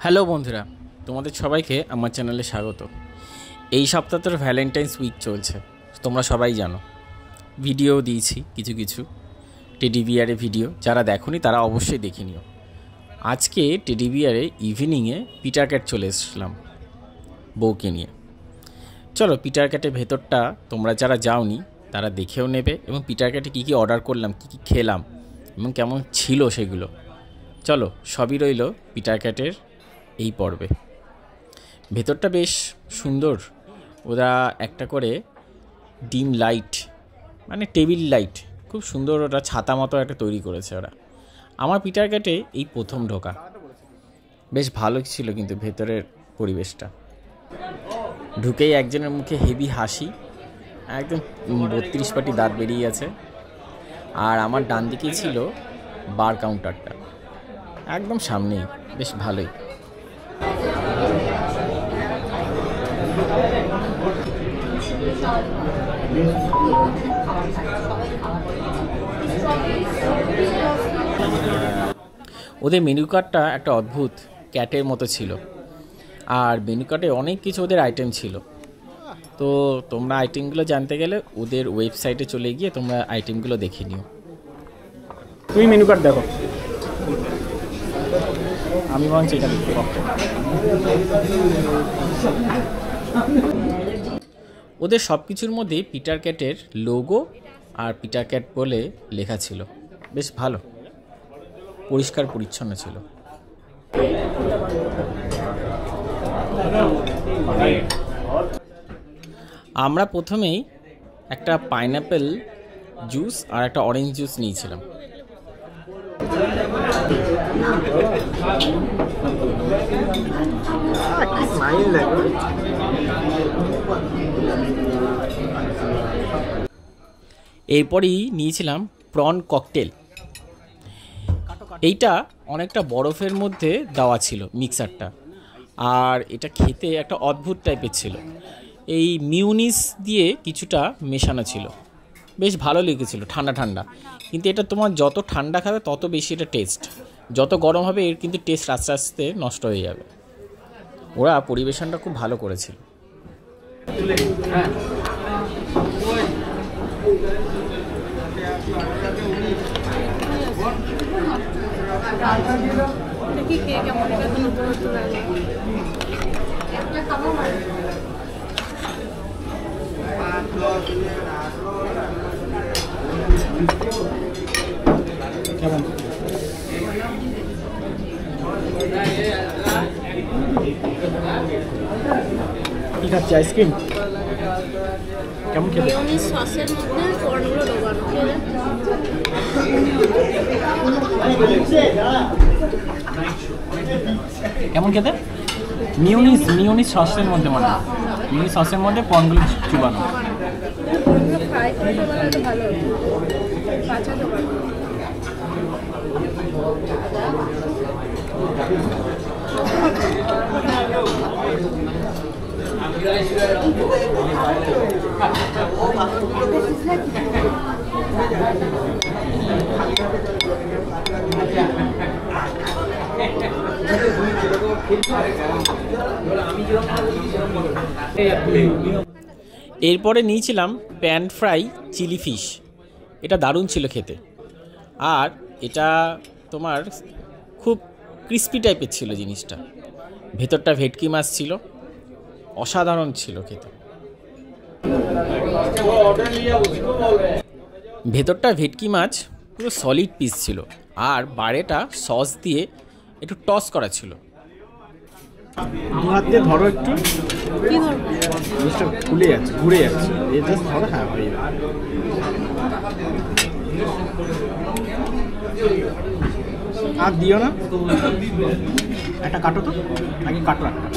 Hello বন্ধুরা, তোমাদের সবাইকে আমার চ্যানেলে স্বাগত। এই সপ্তাহটার ভ্যালেন্টাইন্স উইক চলছে, তোমরা সবাই জানো। ভিডিও দিয়েছি কিছু কিছু টেডি বিয়ারে ভিডিও, যারা দেখোনি তারা অবশ্যই দেখে নিও। আজকে টেডি বিয়ারে ইভিনিংয়ে পিটার ক্যাট চলে এসেছিলাম বউকে নিয়ে। চলো পিটার ক্যাটের ভেতরটা তোমরা যারা যাওনি তারা দেখেও নেবে, এবং পিটার ক্যাটে কী কী অর্ডার করলাম, কী কী খেলাম এবং কেমন ছিল সেগুলো। চলো সবই রইল পিটার ক্যাটের এই পর্বে। ভেতরটা বেশ সুন্দর, ওরা একটা করে ডিম লাইট মানে টেবিল লাইট খুব সুন্দর ওরা ছাতা মতো একটা তৈরি করেছে ওরা। আমার পিটার ক্যাটে এই প্রথম ঢোকা, বেশ ভালো ছিল কিন্তু ভেতরের পরিবেশটা। ঢুকেই একজনের মুখে হেভি হাসি, একদম 32 পাটি দাঁত বেরিয়ে আছে। আর আমার ডান দিকেই ছিল বার কাউন্টারটা, একদম সামনেই, বেশ ভালোই। ওদের মেনু কার্ডটা একটা অদ্ভুত ক্যাটের মতো ছিল, আর মেনু কার্ডে অনেক কিছু ওদের আইটেম ছিল। তো তোমরা আইটেমগুলো জানতে গেলে ওদের ওয়েবসাইটে চলে গিয়ে তোমরা আইটেমগুলো দেখে নিও। তুমি মেনু কার্ড দেখো, আমি বরঞ্চ এটা দেখতে পাবো। ওদের সব কিছুর মধ্যে পিটার ক্যাটের লোগো আর পিটার ক্যাট বলে লেখা ছিল, বেশ ভালো, পরিষ্কার পরিচ্ছন্ন ছিল। আমরা প্রথমেই একটা পাইনঅ্যাপেল জুস আর একটা অরেঞ্জ জুস নিয়েছিলাম। এরপরই নিয়েছিলাম প্রন ককটেল। এইটা অনেকটা বরফের মধ্যে দেওয়া ছিল মিক্সারটা, আর এটা খেতে একটা অদ্ভুত টাইপের ছিল। এই মিউনিস দিয়ে কিছুটা মেশানো ছিল, বেশ ভালো লেগেছিল, ঠান্ডা ঠান্ডা। কিন্তু এটা তোমার যত ঠান্ডা খাবে তত বেশি এটা টেস্ট, যত গরম হবে এর কিন্তু টেস্ট আস্তে আস্তে নষ্ট হয়ে যাবে। ওরা পরিবেশনটা খুব ভালো করেছিল। কেমন? কি খাচ্ছি? আইসক্রিম? কেমন খেতে? সসের মধ্যে কর্নগুলো ডোবানো। কেমন খেতে? মিউনিস সসের মধ্যে, মানে মিউনিস সসের মধ্যে পনগুলো চুবানো। ফ্রাই করে ডোবানো তো ভালো, কাঁচা ডোবানো। এরপরে নিয়েছিলাম প্যান ফ্রাই চিলি ফিশ। এটা দারুণ ছিল খেতে, আর এটা তোমার খুব ক্রিস্পি টাইপের ছিল জিনিসটা। ভেতরটা ভেটকি মাছ ছিল, অসাধারণ ছিল খেতে। ভেতরটা ভেটকি মাছ পুরো সলিড পিস ছিল, আর বাইরেটা সস দিয়ে একটু টস করা ছিল। হাত দিয়ে ধরো একটু, জিনিসটা খুলে যাচ্ছে, ঘুরে যাচ্ছে, এই জাস্ট ধরো। হ্যাঁ হয়ে যাবে। আর দিও না, একটা কাটো তো, আগে কাটো একটা।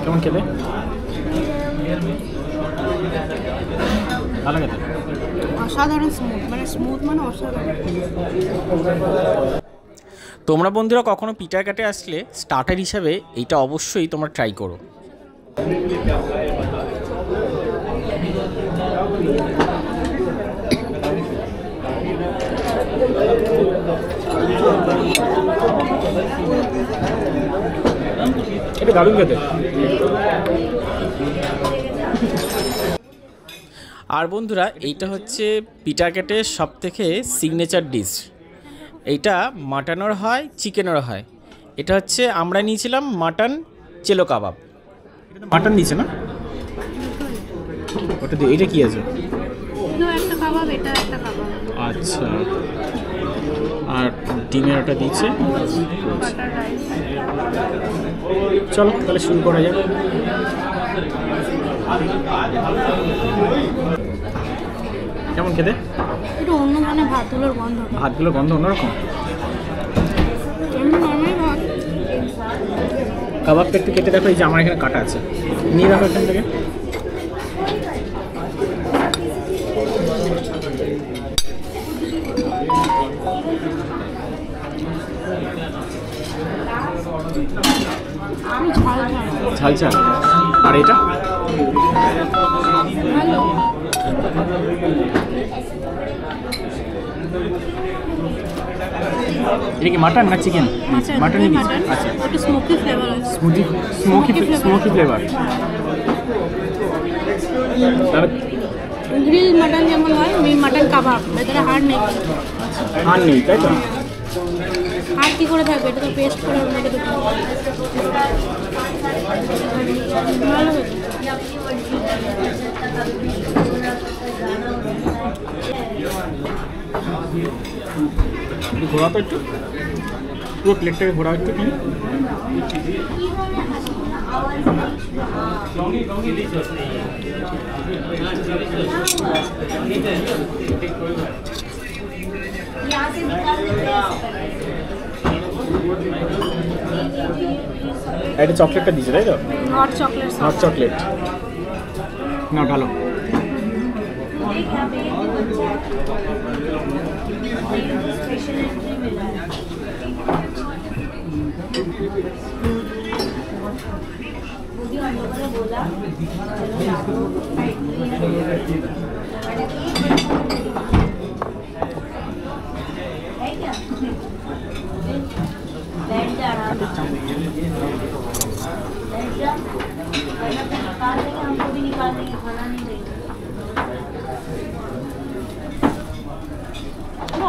কেমন খেতে? ভালো খেতে, অসাধারণ স্মুথ, মানে স্মুথ মানে অসাধারণ। তোমরা বন্ধুরা কখনো পিটার ক্যাটে আসলে স্টার্টার হিসাবে এইটা অবশ্যই তোমরা ট্রাই করো। এটা দারুণ খেতে। আর বন্ধুরা, এইটা হচ্ছে পিটাকেটের সব থেকে সিগনেচার ডিশ। এইটা মাটনেরও হয়, চিকেনেরও হয়। এটা হচ্ছে আমরা নিয়েছিলাম মাটন চেলো কাবাব। এটা তো মাটন দিয়েছে না? ওটা দিয়ে এটা কি আছে? একটা কাবাব, এটা একটা কাবাব। আচ্ছা, আর ডিমের ওটা দিচ্ছে। Butter rice. চলো তাহলে শুরু করা যাক। কেমন খেতে? একটু অন্য মানে ভাতগুলোর গন্ধ। ভাতগুলো গন্ধ অন্যরকম। নর্মাল ভাত। কাবাবটা একটু কেটে দেখো, এই যে আমার এখানে কাটা আছে, নিয়ে দেখো এখান থেকে। ঝাল ঝাল। আর এটা ভালো। এটা কি মাটন না চিকেন? মাটনই দিয়েছে। মাটন। আচ্ছা, একটু স্মোকি ফ্লেভার আছে। Smoky flavour. তাহলে গ্রিল মাটন যেমন হয়, ওই মাটন কাবাব, ভেতরে হাড় নেই। আর নেই, তাই তো? হাড় কী করে থাকবে? এটা তো পেস্ট করে রেখে দিতে হবে। ভালো হয়েছে। ঘোরা তো একটু, পুরো প্লেটটাকে ঘোরা একটু কি। এটা চকলেটটা দিয়েছে তাই তো? Hot chocolate. হট চকলেট না, ভালো।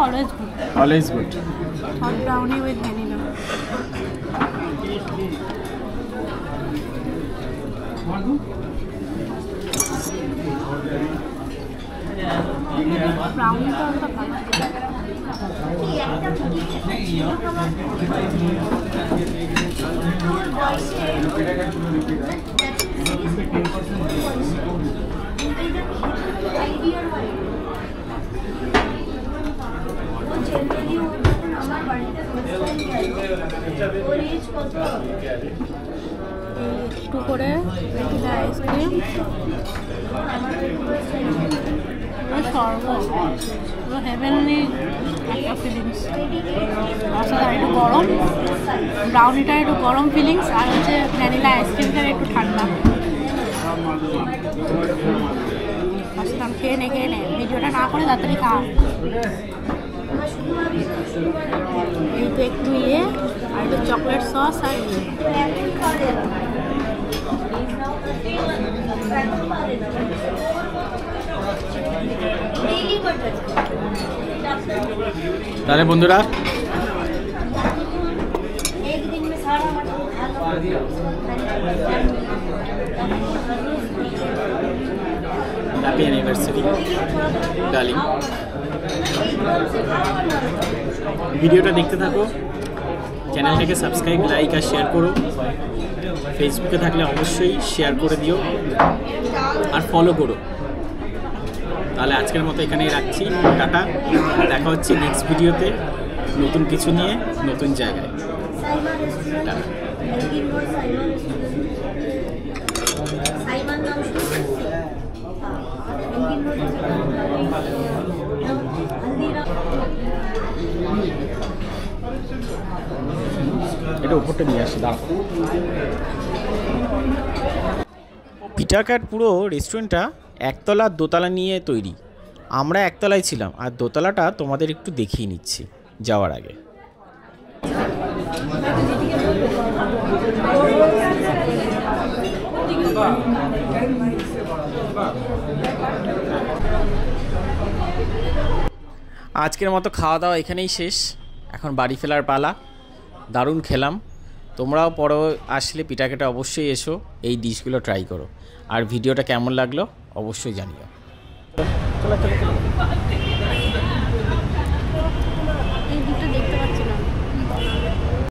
Always good. Always good. Hot brownie with vanilla. Brownie তো অতটা ভালো। একটু করে ভ্যানিলা আইসক্রিম, শরবত, পুরো হেভেনলি একটা ফিলিংস। তার সাথে একটু গরম ব্রাউনিটা, একটু গরম ফিলিংস, আর হচ্ছে ভ্যানিলা আইসক্রিমটা একটু ঠান্ডা। আসলাম, খেয়ে নে ভিডিওটা না করে তাড়াতাড়ি খা। এই তো একটু আর একটু চকলেট সস আর তাহলে বন্ধুরা, হ্যাপি অ্যানিভার্সারি ডার্লিং। ভিডিওটা দেখতে থাকো, চ্যানেলটাকে সাবস্ক্রাইব, লাইক আর শেয়ার করো। ফেসবুকে থাকলে অবশ্যই শেয়ার করে দিও আর ফলো করো। তাহলে আজকের মতো এখানেই রাখছি, টাটা। দেখা হচ্ছে নেক্সট ভিডিওতে নতুন কিছু নিয়ে, নতুন জায়গায়। টাটা। এটা উপরটা নিয়ে আসি, দাঁড়াও। পিটাকাট পুরো রেস্টুরেন্টটা একতলা দোতলা নিয়ে তৈরি। আমরা একতলায় ছিলাম আর দোতলাটা তোমাদের একটু দেখিয়ে নিচ্ছি যাওয়ার আগে। আজকের মতো খাওয়া দাওয়া এখানেই শেষ, এখন বাড়ি ফেরার পালা। দারুণ খেলাম। তোমরাও পরে আসলে পিটাকেটে অবশ্যই এসো, এই ডিশগুলো ট্রাই করো। আর ভিডিওটা কেমন লাগলো অবশ্যই জানিও। চলো চলো চলো।